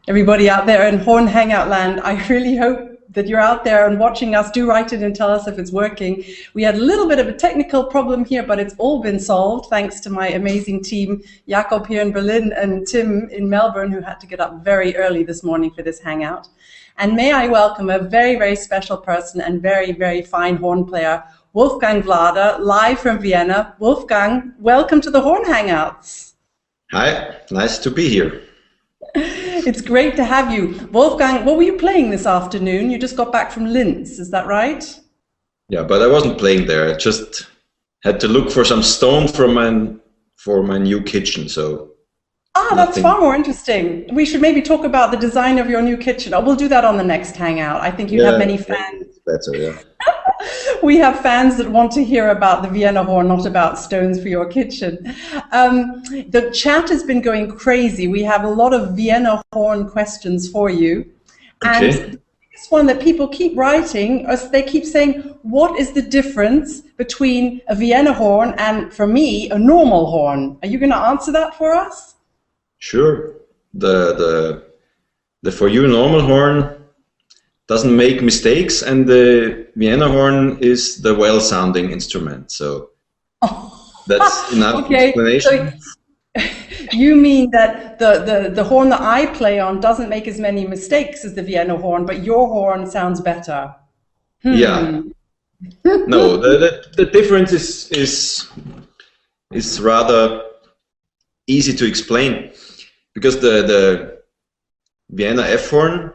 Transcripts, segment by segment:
Everybody out there in Horn Hangout land, I really hope that you're out there and watching us. Do write it and tell us if it's working. We had a little bit of a technical problem here, but it's all been solved thanks to my amazing team, Jakob here in Berlin and Tim in Melbourne, who had to get up very early this morning for this hangout. And may I welcome a very, very special person and very, very fine horn player, Wolfgang Vladar, live from Vienna. Wolfgang, welcome to the Horn Hangouts. Hi, nice to be here. It's great to have you. Wolfgang, what were you playing this afternoon? You just got back from Linz, is that right? Yeah, but I wasn't playing there. I just had to look for some stone for my new kitchen, so... Ah, that's far more interesting. We should maybe talk about the design of your new kitchen. Oh, we'll do that on the next Hangout. I think you have many fans. Better, yeah. We have fans that want to hear about the Vienna Horn, not about stones for your kitchen. The chat has been going crazy. We have a lot of Vienna Horn questions for you. Okay. And this one that people keep writing, they keep saying, what is the difference between a Vienna horn and, for me, a normal horn? Are you going to answer that for us? Sure. The for you normal horn doesn't make mistakes, and the Vienna horn is the well-sounding instrument. So that's enough explanation. So you mean that the horn that I play on doesn't make as many mistakes as the Vienna horn, but your horn sounds better? Yeah. No, the difference is rather easy to explain, because the Vienna F horn,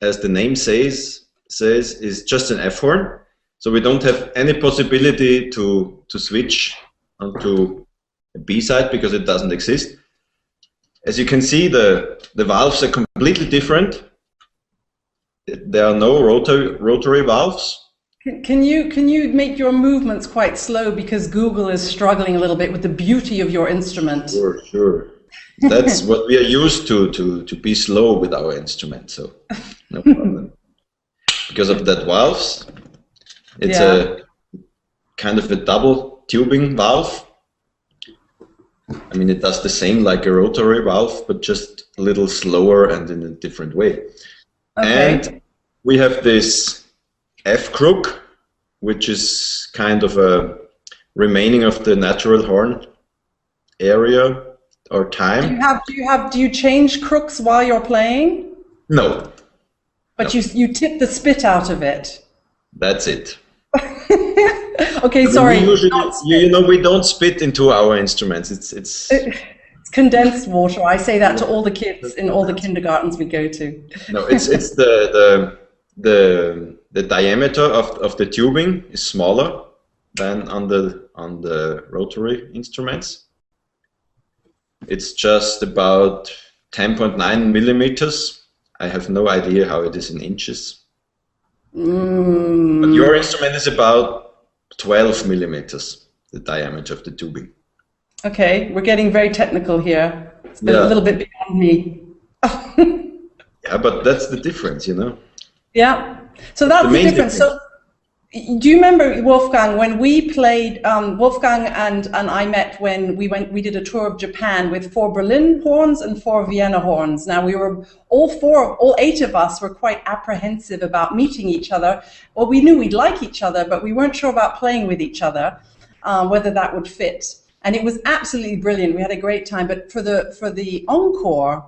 as the name says, is just an F horn. So we don't have any possibility to switch onto a B side because it doesn't exist. As you can see, the valves are completely different. There are no rotary valves. Can you make your movements quite slow, because Google is struggling a little bit with the beauty of your instrument? Sure. That's what we are used to be slow with our instrument, so no problem. Because of that valves, it's a kind of a double tubing valve. I mean, it does the same like a rotary valve, but just a little slower and in a different way. Okay. And we have this F crook, which is kind of a remaining of the natural horn area or time. Do you change crooks while you're playing? No. But no. You tip the spit out of it. That's it. Okay, sorry. You know, we don't spit into our instruments. It's condensed water. I say that to all the kids in all the kindergartens we go to. No, it's the diameter of the tubing is smaller than on the rotary instruments. It's just about 10.9 millimeters. I have no idea how it is in inches. But your instrument is about 12 millimeters, the diameter of the tubing. Okay, we're getting very technical here. It's been a little bit beyond me. Yeah, but that's the difference, you know. Yeah, so that's the difference. So, do you remember, Wolfgang, when we played, Wolfgang and I met when we did a tour of Japan with 4 Berlin horns and 4 Vienna horns. Now we were, all 8 of us were quite apprehensive about meeting each other. Well, we knew we'd like each other, but we weren't sure about playing with each other, whether that would fit. And it was absolutely brilliant. We had a great time, but for the encore,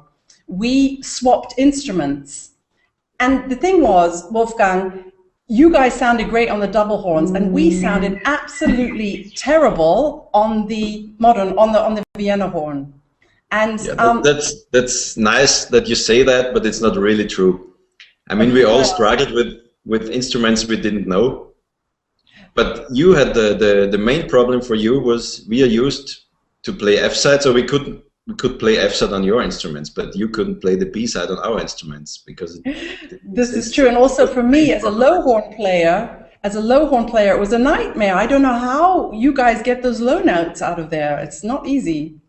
we swapped instruments. And the thing was, Wolfgang, you guys sounded great on the double horns, and we sounded absolutely terrible on the on the Vienna horn. And that's nice that you say that, but it's not really true. I mean, we all struggled with instruments we didn't know. But you had the main problem for you was we are used to play F side, so we could play F side on your instruments, but you couldn't play the B side on our instruments because this is true. And also for me, as a low horn player, it was a nightmare. I don't know how you guys get those low notes out of there. It's not easy.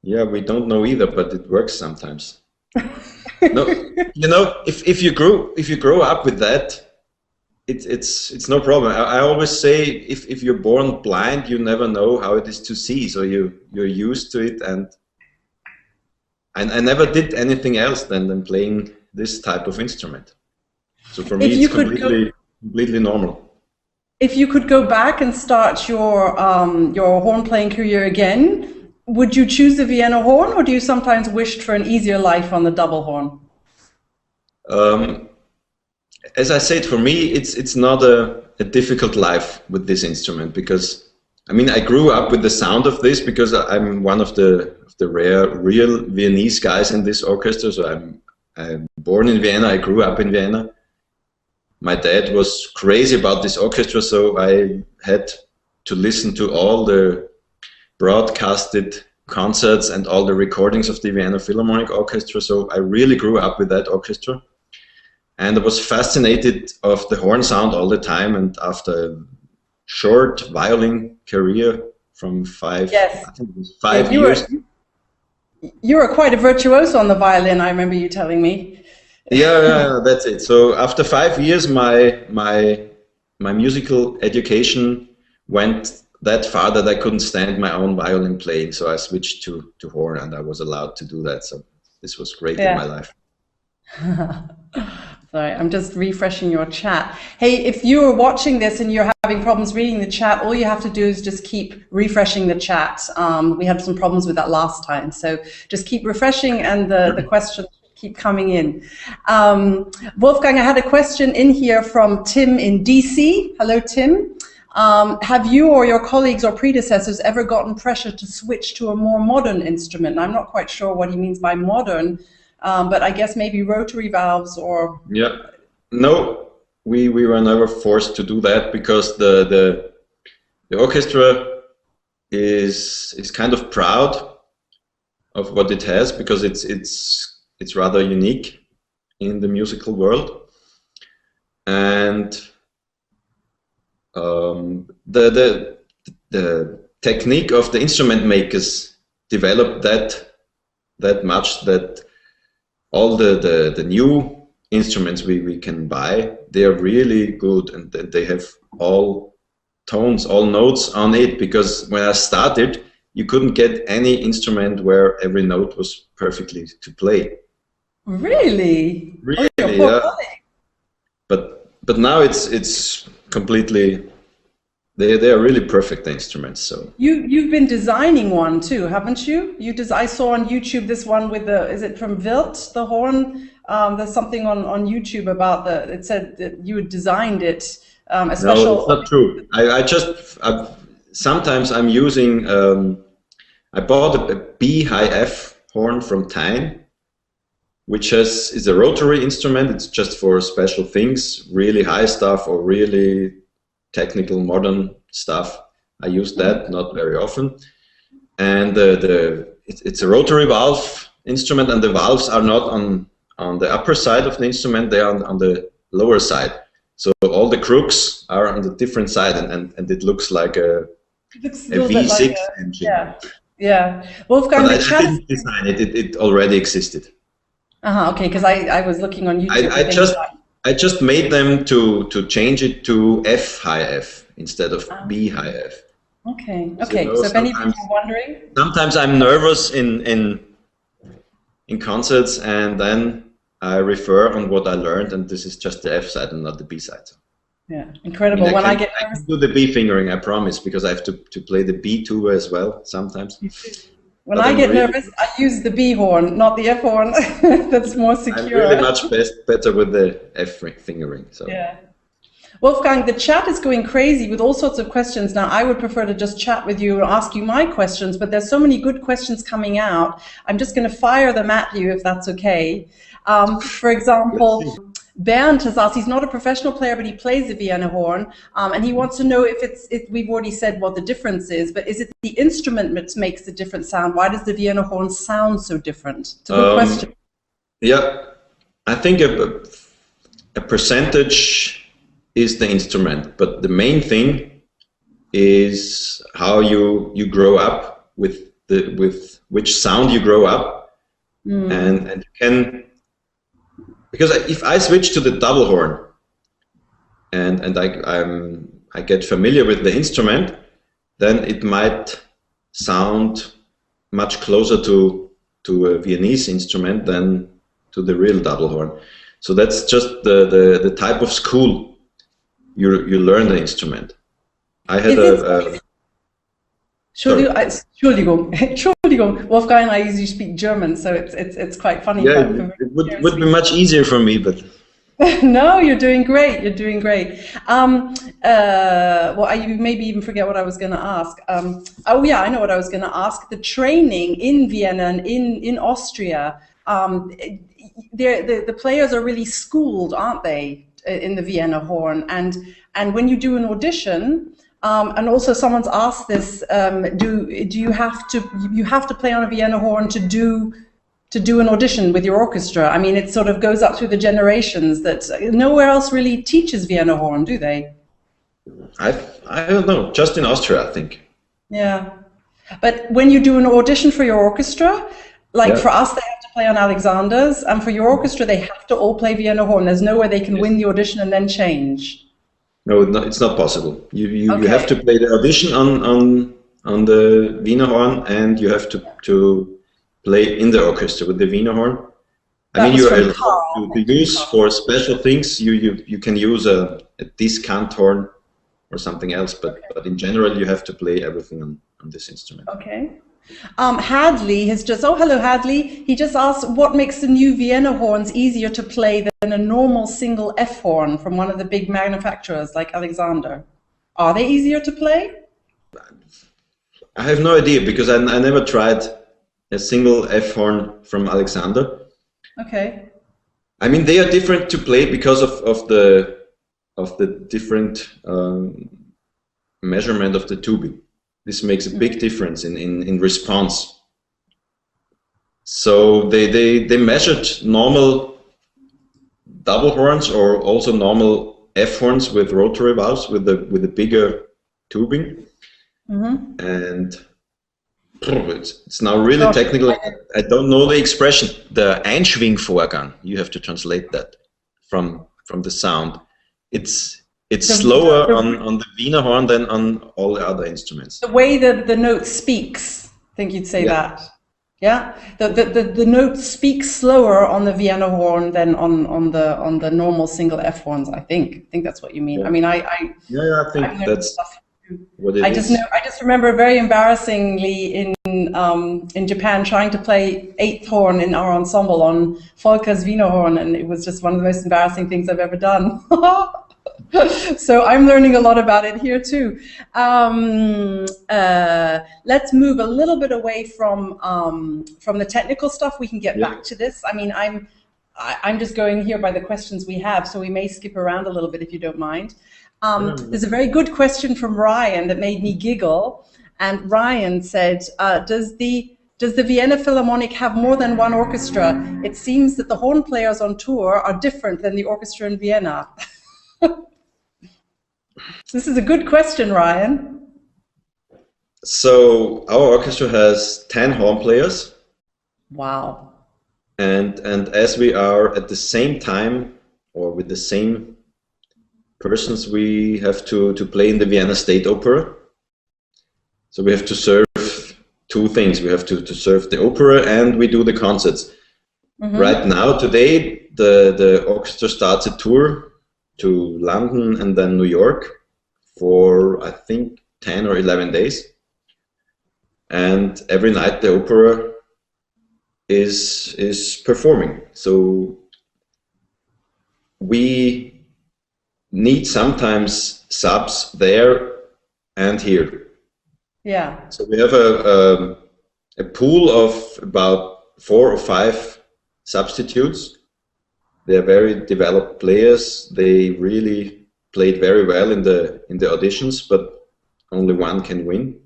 Yeah, we don't know either, but it works sometimes. No, you know, if you grow up with that, it's no problem. I always say if you're born blind, you never know how it is to see. So you're used to it, and I never did anything else than playing this type of instrument. So for me, it's completely normal. If you could go back and start your horn playing career again, would you choose the Vienna horn, or do you sometimes wish for an easier life on the double horn? As I said, for me, it's not a difficult life with this instrument, because I mean, I grew up with the sound of this because I'm one of the rare real Viennese guys in this orchestra. So I'm born in Vienna. I grew up in Vienna. My dad was crazy about this orchestra, so I had to listen to all the broadcasted concerts and all the recordings of the Vienna Philharmonic Orchestra. So I really grew up with that orchestra, and I was fascinated of the horn sound all the time. And after a short violin career from 5 years. You were quite a virtuoso on the violin, I remember you telling me. Yeah, that's it. So after 5 years, my musical education went that far that I couldn't stand my own violin playing. So I switched to horn, and I was allowed to do that. So this was great in my life. Sorry, I'm just refreshing your chat. Hey, if you're watching this and you're having problems reading the chat, all you have to do is just keep refreshing the chat. We had some problems with that last time, so just keep refreshing, and the questions keep coming in. Wolfgang, I had a question in here from Tim in DC. Hello, Tim. Have you or your colleagues or predecessors ever gotten pressure to switch to a more modern instrument? And I'm not quite sure what he means by modern, but I guess maybe rotary valves or... Yeah, no, we were never forced to do that, because the orchestra is kind of proud of what it has, because it's rather unique in the musical world. And the technique of the instrument makers developed that much that all the new instruments we can buy, they are really good, and they have all tones, all notes on it, because when I started, you couldn't get any instrument where every note was perfectly to play. Really? Really, yeah. But now it's completely, they are really perfect instruments. So you've been designing one too, haven't you? I saw on YouTube this one with is it from Wild, the horn? There's something on YouTube about it said that you had designed it. A special. No, it's not true. Sometimes I'm using. I bought a B high F horn from Tyne, which is a rotary instrument. It's just for special things, really high stuff or really technical modern stuff. I use that, not very often. And it's a rotary valve instrument, and the valves are not on the upper side of the instrument, they are on the lower side. So all the crooks are on the different side, and it looks like a V6 engine. Yeah. Wolfgang, but I didn't design it. It already existed. Okay, because I was looking on YouTube. I just made them to change it to F high F instead of B high F. Okay. So if anybody's wondering, sometimes I'm nervous in concerts, and then I refer on what I learned, and this is just the F side and not the B side. Yeah, incredible. I can do the B fingering, I promise, because I have to play the B tuba as well sometimes. When I get nervous, I use the B horn, not the F horn. That's more secure. I'm really much better with the F fingering. So. Yeah. Wolfgang, the chat is going crazy with all sorts of questions. Now, I would prefer to just chat with you and ask you my questions, but there's so many good questions coming out. I'm just going to fire them at you, if that's okay. For example, Bernd has asked, he's not a professional player, but he plays the Vienna horn, and he wants to know if we've already said what the difference is, but is it the instrument that makes the different sound? Why does the Vienna horn sound so different? It's a good question. Yeah, I think a percentage is the instrument, but the main thing is how you grow up with which sound you grow up, and you can. Because if I switch to the double horn and I get familiar with the instrument, then it might sound much closer to to a Viennese instrument than to the real double horn. So that's just the type of school you learn the instrument. I had Entschuldigung, Wolfgang and I usually speak German, so it's quite funny. Yeah, it would be much easier for me, but no, you're doing great. You're doing great. Well, you maybe even forget what I was going to ask. Oh yeah, I know what I was going to ask. The training in Vienna and in Austria, the players are really schooled, aren't they, in the Vienna Horn? And when you do an audition, and also someone's asked this, do you have to play on a Vienna Horn to do an audition with your orchestra? I mean, it sort of goes up through the generations that nowhere else really teaches Vienna Horn, do they? I don't know, just in Austria, I think. Yeah, but when you do an audition for your orchestra, like for us, they have to play on Alexander's, and for your orchestra, they have to all play Vienna Horn. There's no way they can win the audition and then change. No, it's not possible. You have to play the audition on the Wiener Horn, and you have to play in the orchestra with the Wiener Horn. I mean, you are allowed to use for special things. You can use a discount horn or something else, but in general, you have to play everything on this instrument. Okay. Hadley has just, oh hello Hadley, he just asked what makes the new Vienna horns easier to play than a normal single F horn from one of the big manufacturers like Alexander. Are they easier to play? I have no idea, because I never tried a single F horn from Alexander. Okay. I mean, they are different to play because of the different measurement of the tubing. This makes a big difference in response. So they measured normal double horns or also normal F horns with rotary valves with the bigger tubing, and it's now really technical. I don't know the expression. The Einschwingvorgang. You have to translate that from the sound. It's slower on the Wiener Horn than on all the other instruments. The way that the note speaks, I think you'd say that. Yeah, the note speaks slower on the Vienna Horn than on the normal single F horns. I think that's what you mean. Yeah. I mean, I think that's what it is. I just remember very embarrassingly in Japan trying to play 8th horn in our ensemble on Volker's Wiener Horn, and it was just one of the most embarrassing things I've ever done. So I'm learning a lot about it here too. Let's move a little bit away from the technical stuff. We can get back to this. I mean, I'm just going here by the questions we have, so we may skip around a little bit if you don't mind. There's a very good question from Ryan that made me giggle, and Ryan said, does the Vienna Philharmonic have more than one orchestra? It seems that the horn players on tour are different than the orchestra in Vienna. This is a good question, Ryan. So our orchestra has 10 horn players. Wow. And as we are at the same time, or with the same persons, we have to play in the Vienna State Opera. So we have to serve two things. We have to serve the opera, and we do the concerts. Right now, today, the orchestra starts a tour to London and then New York for, I think, 10 or 11 days. And every night the opera is performing. So we need sometimes subs there and here. Yeah. So we have a pool of about 4 or 5 substitutes. They are very developed players. They really played very well in the auditions, but only one can win.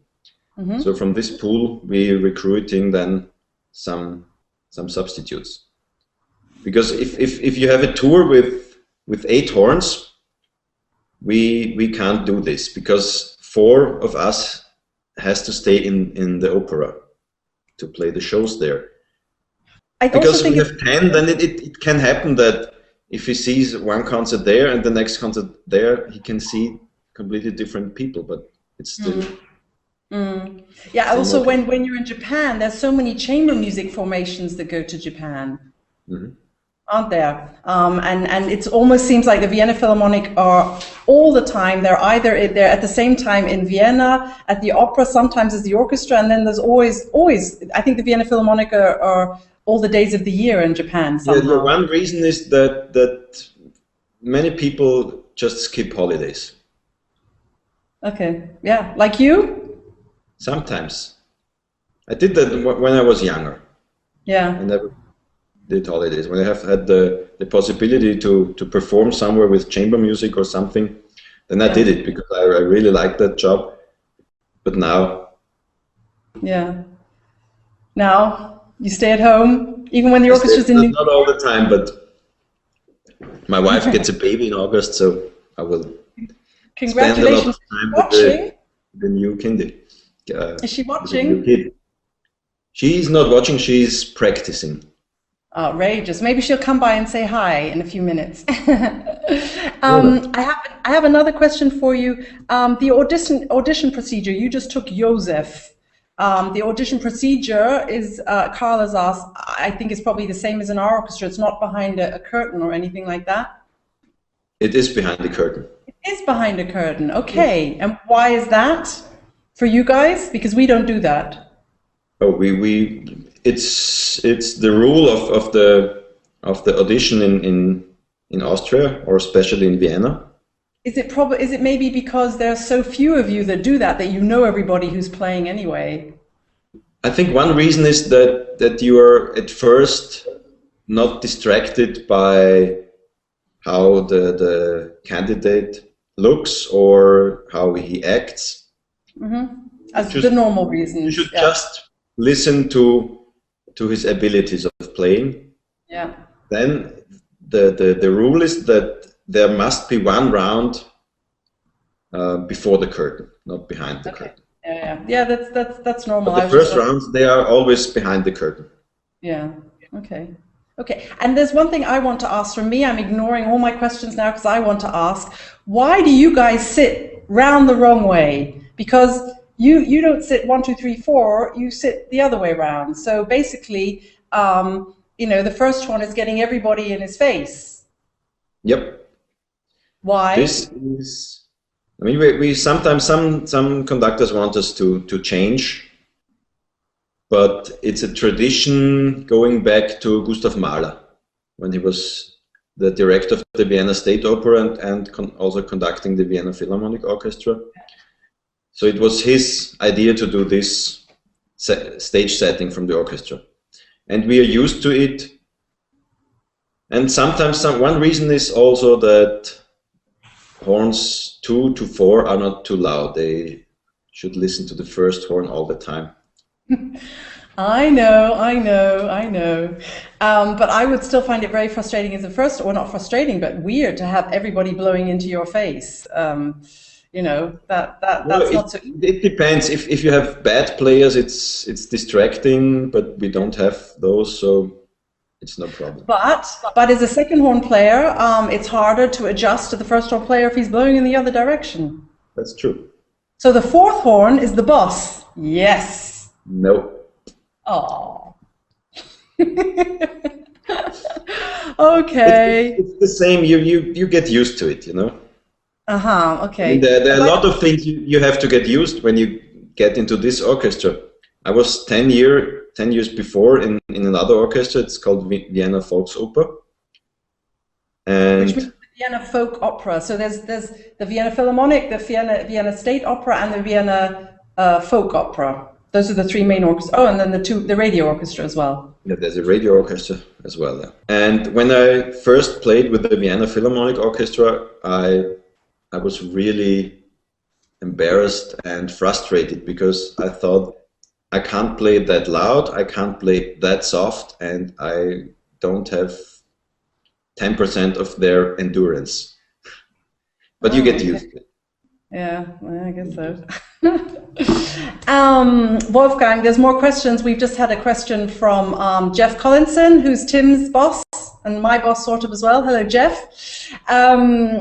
So from this pool, we're recruiting then some substitutes. Because if you have a tour with 8 horns, we can't do this, because 4 of us has to stay in the opera to play the shows there. Because we have 10, then it can happen that if he sees one concert there and the next concert there, he can see completely different people, but it's still Mm. Yeah, also when you're in Japan, there's so many chamber music formations that go to Japan, aren't there? And it almost seems like the Vienna Philharmonic are all the time, they're at the same time in Vienna, at the opera, sometimes as the orchestra, and then there's always, I think the Vienna Philharmonic are all the days of the year in Japan somehow. Yeah, one reason is that many people just skip holidays. Okay, yeah, like you? Sometimes. I did that when I was younger. Yeah. I never did holidays. When I have had the possibility to perform somewhere with chamber music or something, then I did it because I really liked that job. But now... Yeah. Now, you stay at home, even when the orchestra's in... Not all the time, but my wife gets a baby in August, so I will Congratulations. spend a lot of time with the new kid. Is she watching? She's not watching, she's practicing. Outrageous. Maybe she'll come by and say hi in a few minutes. I have another question for you. The audition procedure, you just took Joseph. The audition procedure is, Carl has asked, I think it's probably the same as in our orchestra. It's not behind a curtain or anything like that? It is behind the curtain. It is behind a curtain, okay. And why is that for you guys? Because we don't do that. Oh, it's the rule of the audition in Austria, or especially in Vienna. Is it maybe because there are so few of you that do that you know everybody who's playing anyway? I think one reason is that you are at first not distracted by how the candidate looks or how he acts. As the normal reasons. You should just listen to his abilities of playing. Yeah. Then the rule is that there must be one round before the curtain, not behind the curtain. Yeah. That's normal. But the first rounds, they are always behind the curtain. Yeah. Okay. And there's one thing I want to ask from me. I'm ignoring all my questions now because I want to ask: why do you guys sit round the wrong way? Because you don't sit 1, 2, 3, 4. You sit the other way around. So basically, the first one is getting everybody in his face. Yep. Why? This is. I mean, we sometimes some conductors want us to change, but it's a tradition going back to Gustav Mahler, when he was the director of the Vienna State Opera and also conducting the Vienna Philharmonic Orchestra. So it was his idea to do this stage setting from the orchestra, and we are used to it. And sometimes one reason is also that horns 2 to 4 are not too loud. They should listen to the first horn all the time. I know. But I would still find it very frustrating as a first, or not frustrating, but weird to have everybody blowing into your face. That's not so easy. It depends. If you have bad players, it's distracting, but we don't have those, so it's no problem. But as a second horn player, it's harder to adjust to the first horn player if he's blowing in the other direction. That's true. So the fourth horn is the boss. Yes. No. Oh. Okay. It's the same. You get used to it, Okay. And there are a lot of things you have to get used when you get into this orchestra. I was 10 years before in another orchestra. It's called Vienna Volksoper. And which means the Vienna Folk Opera. So there's the Vienna Philharmonic, the Vienna State Opera, and the Vienna Folk Opera. Those are the three main orchestras. Oh, and then the radio orchestra as well. Yeah, there's a radio orchestra as well. Yeah. And when I first played with the Vienna Philharmonic Orchestra, I was really embarrassed and frustrated because I thought, I can't play that loud, I can't play that soft, and I don't have 10% of their endurance. But you get used to it. Yeah, well, I guess so. Wolfgang, there's more questions. We've just had a question from Jeff Collinson, who's Tim's boss and my boss sort of as well. Hello, Jeff.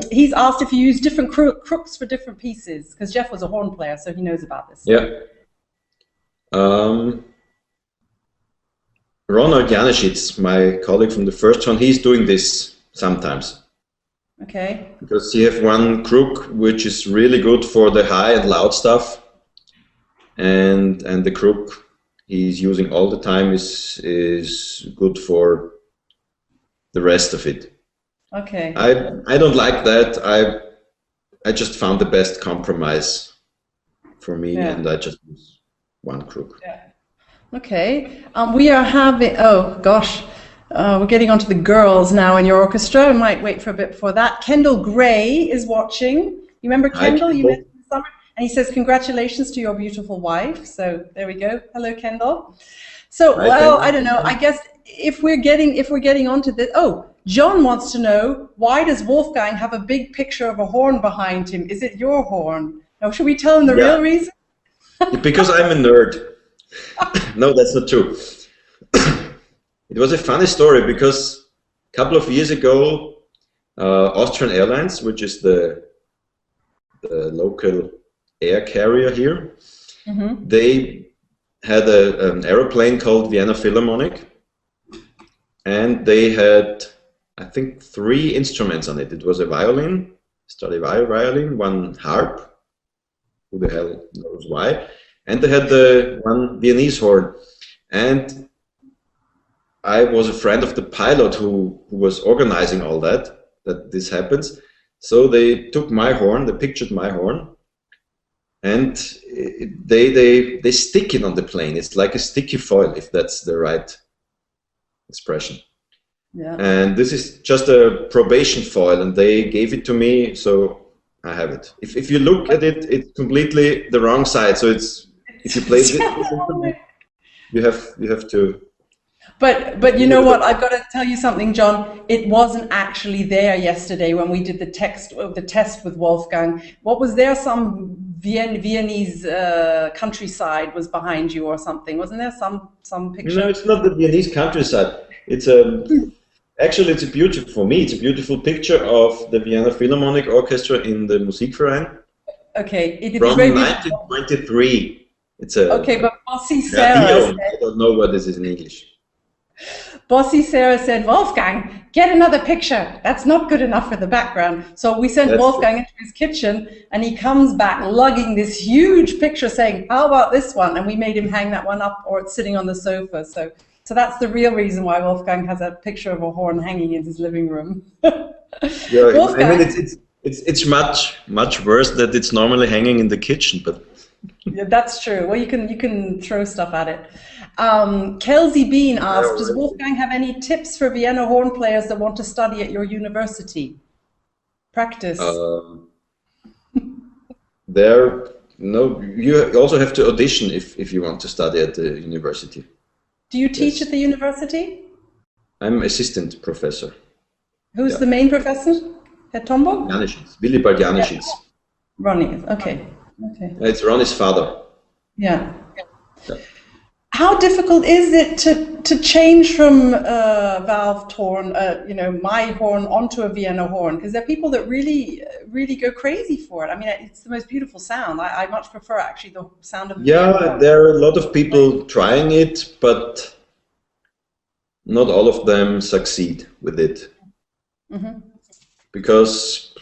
He's asked if you use different crooks for different pieces, because Jeff was a horn player, so he knows about this. Yeah. Um, Ronald Janicic, my colleague from the first one, he's doing this sometimes. Okay. Because he have one crook which is really good for the high and loud stuff, and the crook he's using all the time is good for the rest of it. Okay. I don't like that. I just found the best compromise for me, and I just use one crook. Yeah. Okay. We are having, oh gosh, we're getting on to the girls now in your orchestra. I might wait for a bit before that. Kendall Gray is watching. You remember Kendall? Hi, Kendall. You met in the summer? And he says, congratulations to your beautiful wife. So there we go. Hello, Kendall. So, Hi, well, Kendall. I don't know. I guess if we're getting onto this, oh, John wants to know, why does Wolfgang have a big picture of a horn behind him? Is it your horn? Now, should we tell him the real reason? Because I'm a nerd. No, that's not true. It was a funny story because a couple of years ago, Austrian Airlines, which is the local air carrier here, they had an aeroplane called Vienna Philharmonic, and they had, I think, 3 instruments on it. It was a violin, Stradivari violin, one harp, who the hell knows why, and they had the one Viennese horn. And I was a friend of the pilot who was organizing all that this happens. So they took my horn, they pictured my horn, and they stick it on the plane. It's like a sticky foil, if that's the right expression. Yeah. And this is just a probation foil, and they gave it to me, so I have it. If you look at it, it's completely the wrong side. So it's, if you place it, you have to. But you know what? I've got to tell you something, John. It wasn't actually there yesterday when we did the test with Wolfgang. What was there? Some Viennese countryside was behind you or something? Wasn't there some picture? No, it's not the Viennese countryside. It's actually it's a beautiful, for me, it's a beautiful picture of the Vienna Philharmonic Orchestra in the Musikverein. Okay, it is from very 1923. It's a okay, but Bossy Sarah. I don't know what this is in English. Bossy Sarah said, Wolfgang, get another picture. That's not good enough for the background. So we sent Wolfgang into his kitchen, and he comes back lugging this huge picture saying, how about this one? And we made him hang that one up, or it's sitting on the sofa. So that's the real reason why Wolfgang has a picture of a horn hanging in his living room. Yeah, Wolfgang, I mean, it's much worse that it's normally hanging in the kitchen, but yeah, that's true. Well, you can throw stuff at it. Kelsey Bean asked, does Wolfgang have any tips for Vienna horn players that want to study at your university? Practice. You also have to audition if you want to study at the university. Do you teach at the university? I'm assistant professor. Who's the main professor? Herr Tombo? Janicic, Willibald Janicic. Yeah. Ronnie, okay. Okay. It's Ronnie's father. Yeah. How difficult is it to change from valved horn, my horn onto a Vienna horn? Because there are people that really go crazy for it. I mean, it's the most beautiful sound. I much prefer actually the sound of Vienna horn. There are a lot of people trying it, but not all of them succeed with it. Because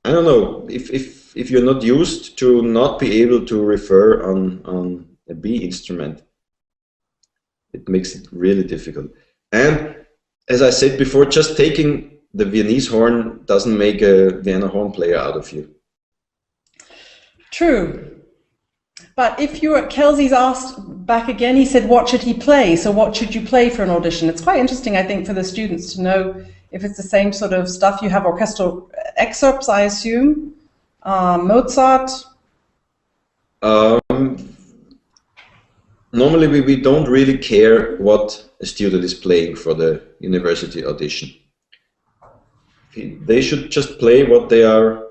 I don't know, if you're not used to not be able to refer on a B instrument, it makes it really difficult. And as I said before, just taking the Viennese horn doesn't make a Vienna horn player out of you. True. But if Kelsey's asked back again, he said, what should he play? So what should you play for an audition? It's quite interesting, I think, for the students to know if it's the same sort of stuff. You have orchestral excerpts, I assume. Mozart? Normally we don't really care what a student is playing for the university audition. They should just play what they are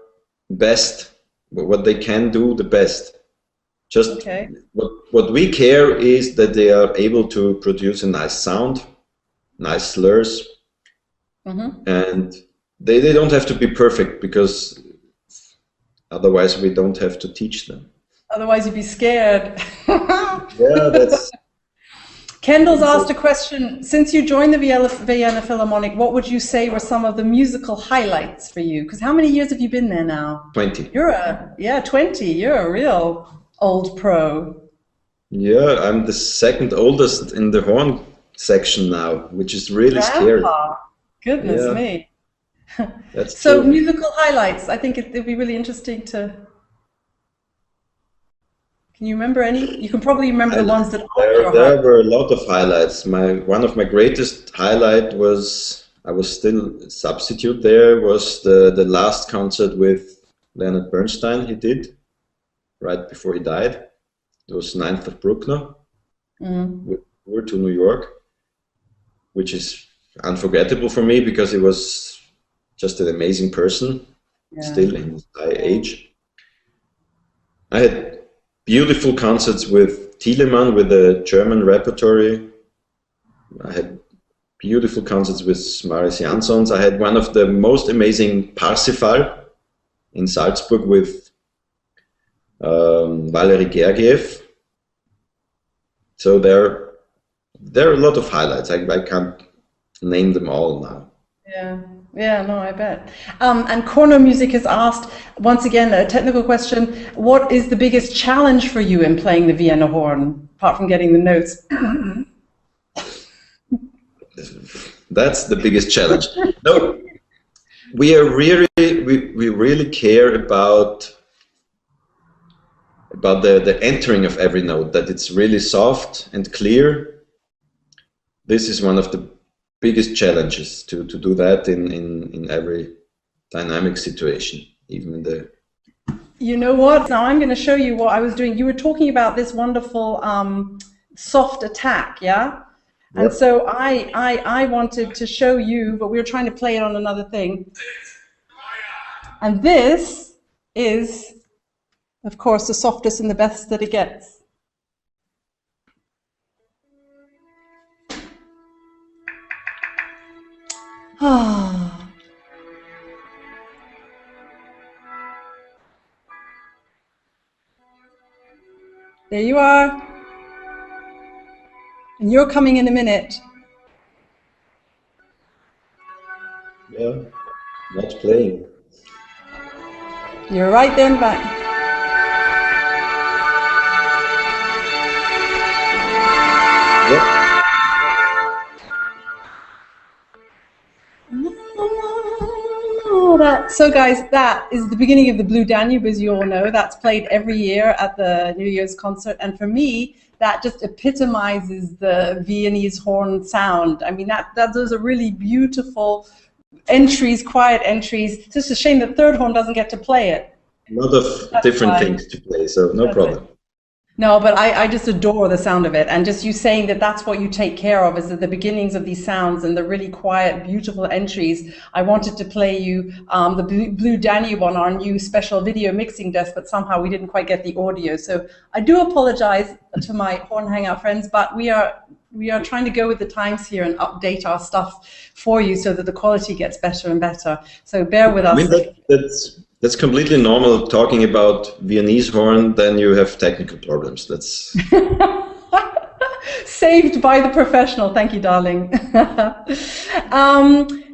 best, what they can do the best. Just what we care is that they are able to produce a nice sound, nice slurs, and they don't have to be perfect, because otherwise we don't have to teach them. Otherwise, you'd be scared. Yeah, that's... Kendall's asked a question. Since you joined the Vienna Philharmonic, what would you say were some of the musical highlights for you? Because how many years have you been there now? 20. 20. You're a real old pro. Yeah, I'm the second oldest in the horn section now, which is really scary. Goodness me. That's so true. Musical highlights. I think it'd be really interesting to... Can you remember any? You can probably remember the ones that there were a lot of highlights. One of my greatest highlight was, I was still substitute there, was the last concert with Leonard Bernstein he did right before he died. It was 9th of Bruckner. We were to New York, which is unforgettable for me because he was just an amazing person, still in his high age. I had beautiful concerts with Thielemann, with the German repertory. I had beautiful concerts with Marius Jansons. I had one of the most amazing Parsifal in Salzburg with Valery Gergiev. So there are a lot of highlights. I can't name them all now. Yeah, no, I bet. And Corner Music has asked, once again, a technical question, what is the biggest challenge for you in playing the Vienna horn, apart from getting the notes? That's the biggest challenge. No, we really care about the entering of every note, that it's really soft and clear. This is one of the biggest challenges to do that in every dynamic situation, even in the... You know what? Now I'm going to show you what I was doing. You were talking about this wonderful soft attack, yeah? And Yep. so I wanted to show you, but we were trying to play it on another thing. And this is, of course, the softest and the best that it gets. There you are. And you're coming in a minute. Yeah, not playing. You're right then back. So guys, that is the beginning of the Blue Danube, as you all know. That's played every year at the New Year's concert, and for me, that just epitomizes the Viennese horn sound. I mean, those are really beautiful entries, quiet entries. It's just a shame that third horn doesn't get to play it. A lot of different things to play, so no problem. No, but I just adore the sound of it, and just you saying that that's what you take care of, is that the beginnings of these sounds and the really quiet, beautiful entries. I wanted to play you the Blue Danube on our new special video mixing desk, but somehow we didn't quite get the audio. So I do apologize to my Horn Hangout friends, but we are trying to go with the times here and update our stuff for you so that the quality gets better and better. So bear with us. I mean, that's completely normal. Talking about Viennese horn, then you have technical problems. That's saved by the professional. Thank you, darling.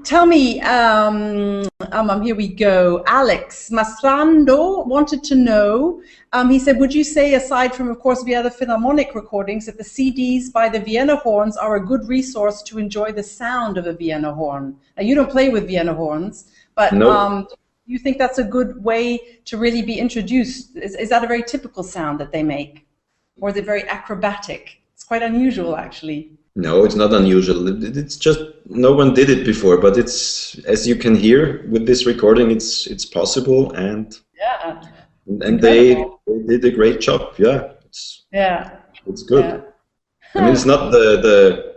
Tell me, here we go. Alex Mastrando wanted to know, he said, would you say, aside from, of course, Vienna Philharmonic recordings, that the CDs by the Vienna horns are a good resource to enjoy the sound of a Vienna horn? Now, you don't play with Vienna horns, but no. You think that's a good way to really be introduced? Is that a very typical sound that they make? Or is it very acrobatic? It's quite unusual, actually. No, it's not unusual. It's just no one did it before, but it's, as you can hear with this recording, it's possible, and they did a great job. Yeah, it's good. Yeah. I mean, it's not the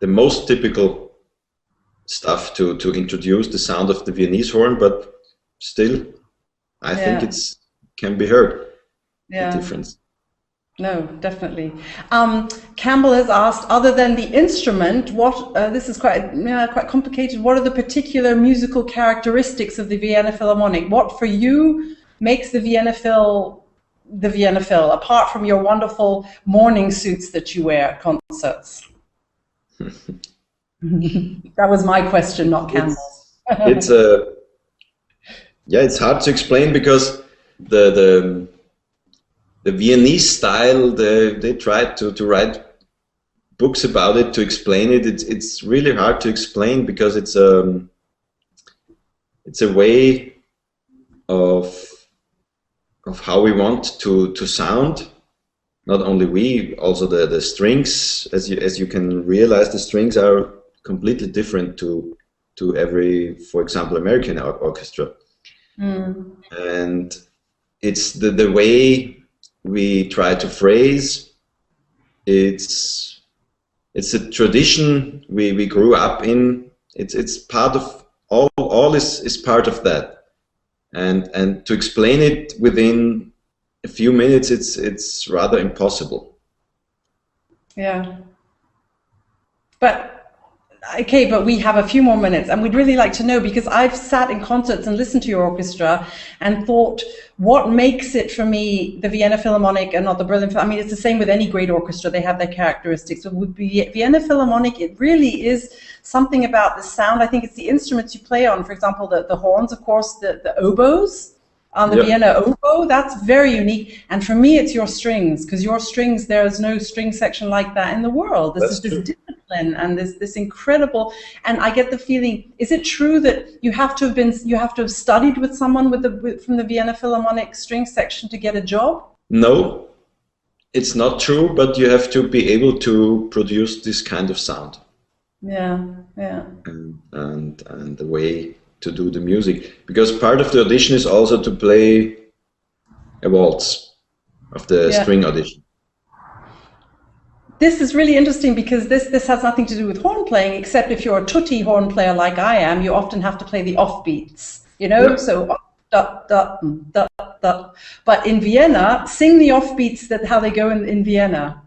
most typical stuff to introduce the sound of the Viennese horn, but still, I think it's can be heard. The difference. No, definitely. Campbell has asked, other than the instrument, what this is quite complicated. What are the particular musical characteristics of the Vienna Philharmonic? What for you makes the Vienna Phil the Vienna Phil, apart from your wonderful morning suits that you wear at concerts? That was my question, not Campbell's. It's hard to explain because the Viennese style, they tried to write books about it to explain it. It's really hard to explain because it's a way of how we want to sound. Not only we, also the strings, as you can realize, the strings are completely different to every, for example, American orchestra. And it's the way we try to phrase. It's a tradition we grew up in. It's part of all is part of that, and to explain it within a few minutes, it's rather impossible. Yeah. But we have a few more minutes, and we'd really like to know, because I've sat in concerts and listened to your orchestra and thought, what makes it for me the Vienna Philharmonic and not the Berlin Philharmonic? I mean, it's the same with any great orchestra, they have their characteristics. But with Vienna Philharmonic, it really is something about the sound. I think it's the instruments you play on, for example, the horns, of course, the oboes. The Vienna oboe, that's very unique. And for me, it's your strings, because your strings, there's no string section like that in the world. This discipline and this incredible. And I get the feeling, is it true that you have to have studied with someone from the Vienna Philharmonic string section to get a job? No, it's not true, but you have to be able to produce this kind of sound. Yeah. And the way to do the music, because part of the audition is also to play a waltz of the string audition. This is really interesting because this has nothing to do with horn playing, except if you're a tutti horn player like I am, you often have to play the offbeats, so da, da, da, da. But in Vienna, sing the offbeats how they go in Vienna.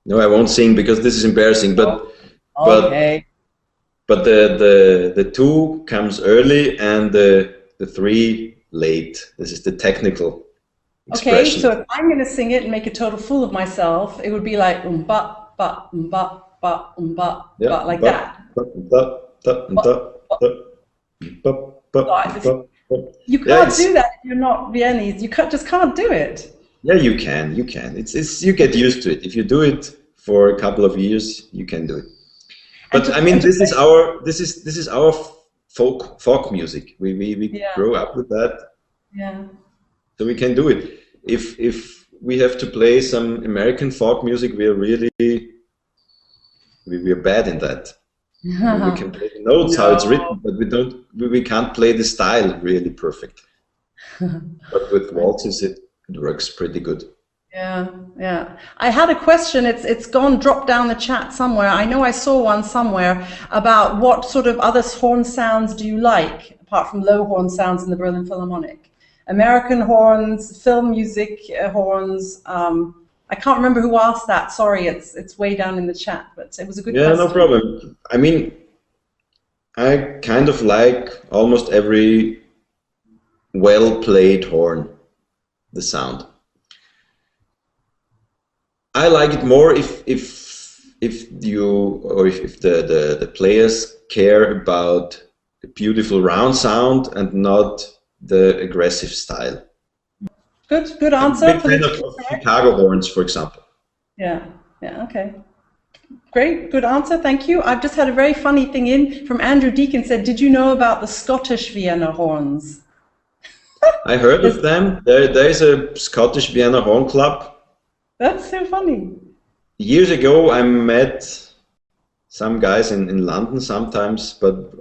No, I won't sing because this is embarrassing, but okay. But the 2 comes early and the 3 late. This is the technical expression. Okay, so if I'm going to sing it and make a total fool of myself, it would be like ba ba ba ba ba like that. You can't do that if you're not Viennese. You just can't do it. Yeah, you can. It's you get used to it. If you do it for a couple of years, you can do it. But I mean, this is our folk music. We grow up with that. Yeah. So we can do it. If we have to play some American folk music, we are bad in that. We can play the notes how it's written, but we can't play the style really perfect. But with waltzes, it works pretty good. Yeah. I had a question. It's dropped down the chat somewhere. I know I saw one somewhere about what sort of other horn sounds do you like apart from low horn sounds in the Berlin Philharmonic? American horns, film music horns. I can't remember who asked that. Sorry, it's way down in the chat, but it was a good question. Yeah, no problem. I mean, I kind of like almost every well-played horn, the sound. I like it more if the players care about a beautiful round sound and not the aggressive style. Good answer. I'm a big fan of Chicago horns, for example. Yeah, okay. Great, good answer, thank you. I've just had a very funny thing in from Andrew Deacon, said, did you know about the Scottish Vienna horns? I heard of them. There is a Scottish Vienna Horn Club. That's so funny. Years ago, I met some guys in London sometimes, but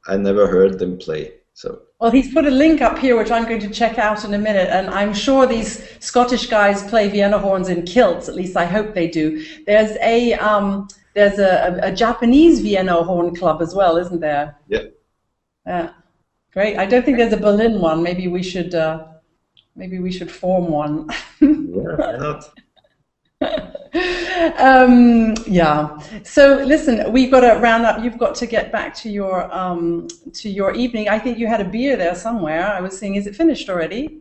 I never heard them play. So. Well, he's put a link up here, which I'm going to check out in a minute, and I'm sure these Scottish guys play Vienna horns in kilts. At least I hope they do. There's a Japanese Vienna horn club as well, isn't there? Yeah. Yeah. Great. I don't think there's a Berlin one. Maybe we should form one. Yeah, why not? Yeah. So listen, we've got to round up. You've got to get back to your evening. I think you had a beer there somewhere. I was seeing. Is it finished already?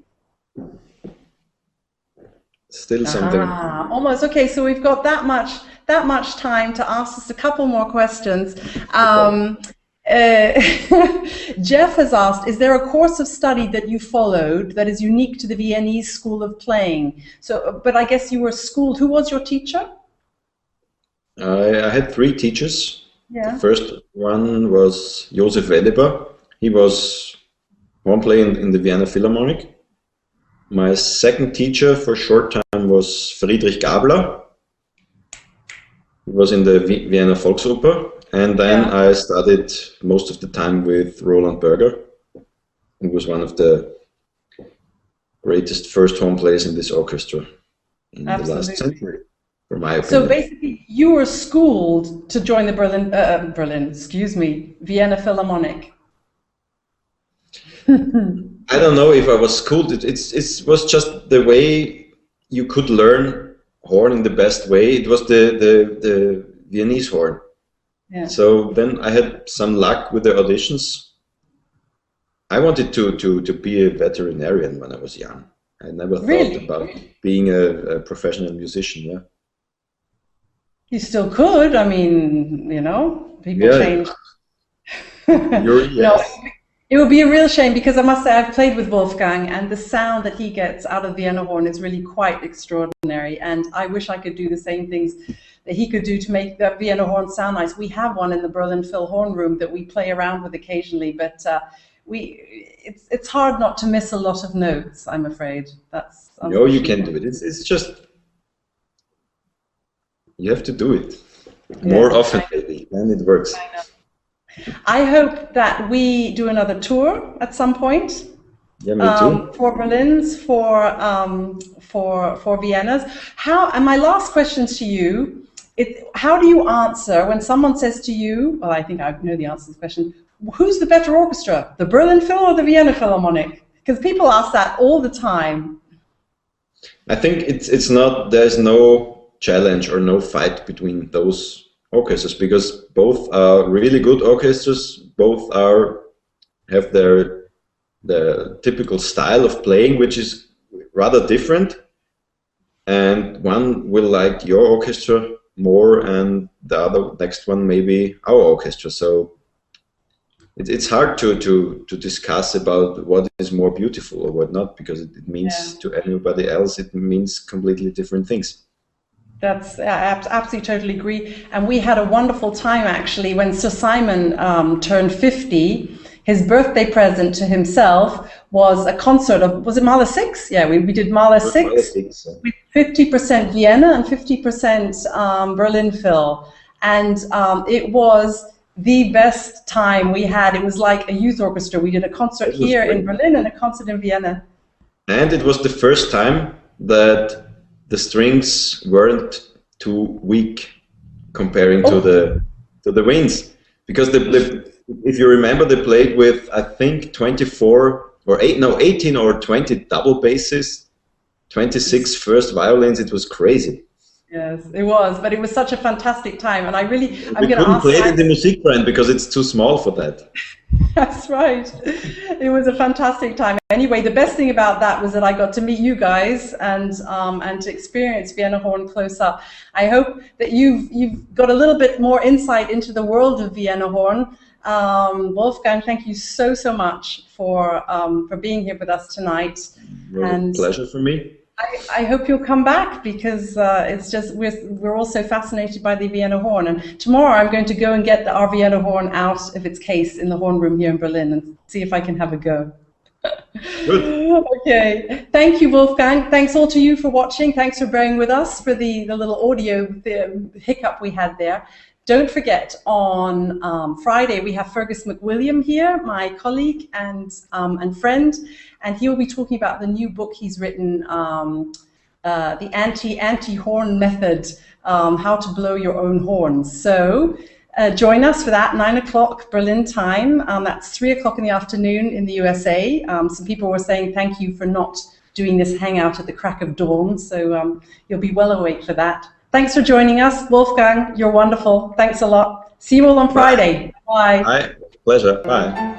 Still something. Almost. Okay, so we've got that much time to ask us a couple more questions. Jeff has asked, is there a course of study that you followed that is unique to the Viennese school of playing? So, but I guess you were schooled. Who was your teacher? I had 3 teachers. Yeah. The first one was Josef Wedeber. He was horn player in the Vienna Philharmonic. My second teacher for a short time was Friedrich Gabler. He was in the Vienna Volksoper. And then I studied most of the time with Roland Berger, who was one of the greatest first horn players in this orchestra in the last century, for my opinion. So basically, you were schooled to join the Vienna Philharmonic. I don't know if I was schooled. It was just the way you could learn horn in the best way. It was the Viennese horn. Yeah. So then I had some luck with the auditions. I wanted to be a veterinarian when I was young. I never thought about being a professional musician. Yeah. You still could. I mean, you know, people change. No, it would be a real shame, because I must say I've played with Wolfgang, and the sound that he gets out of Vienna horn is really quite extraordinary. And I wish I could do the same things that he could do to make the Vienna horn sound nice. We have one in the Berlin Phil horn room that we play around with occasionally, but it's hard not to miss a lot of notes, I'm afraid. That's no, you can do it. It's just, you have to do it more often, maybe, then it works. I know. I hope that we do another tour at some point. Yeah, me too. For Berlin's, for Vienna's. And my last question to you, how do you answer when someone says to you, well, I think I know the answer to this question, who's the better orchestra, the Berlin Phil or the Vienna Philharmonic? Because people ask that all the time. I think it's not, there's no challenge or no fight between those orchestras, because both are really good orchestras, both have their typical style of playing, which is rather different, and one will like your orchestra more and the next one maybe our orchestra. So it's hard to discuss about what is more beautiful or what not, because it means to anybody else it means completely different things. That's, I absolutely totally agree. And we had a wonderful time actually when Sir Simon turned 50. His birthday present to himself was a concert of, was it Mahler 6? Yeah, we did Mahler 6 with 50% Vienna and 50% Berlin Phil. And it was the best time we had. It was like a youth orchestra. We did a concert here in Berlin and a concert in Vienna. And it was the first time that the strings weren't too weak comparing to the winds, because if you remember, they played with I think 18 or 20 double basses, 26 first violins. It was crazy. Yes, it was, but it was such a fantastic time, and we couldn't play it in the Musikverein because it's too small for that. That's right. It was a fantastic time. Anyway, the best thing about that was that I got to meet you guys and to experience Vienna Horn close up. I hope that you've got a little bit more insight into the world of Vienna Horn. Wolfgang, thank you so much for being here with us tonight. And pleasure for me. I hope you'll come back, because it's just we're all so fascinated by the Vienna horn. And tomorrow I'm going to go and get our Vienna horn out of its case in the horn room here in Berlin and see if I can have a go. Good. Okay. Thank you, Wolfgang. Thanks all to you for watching. Thanks for bearing with us for the little audio hiccup we had there. Don't forget, on Friday we have Fergus McWilliam here, my colleague and friend, and he will be talking about the new book he's written, the anti-horn method, how to blow your own horns. So join us for that, 9 o'clock Berlin time. That's 3 o'clock in the afternoon in the USA. Some people were saying thank you for not doing this hangout at the crack of dawn, so you'll be well awake for that. Thanks for joining us. Wolfgang, you're wonderful. Thanks a lot. See you all on Friday. Bye. Bye. Pleasure. Bye.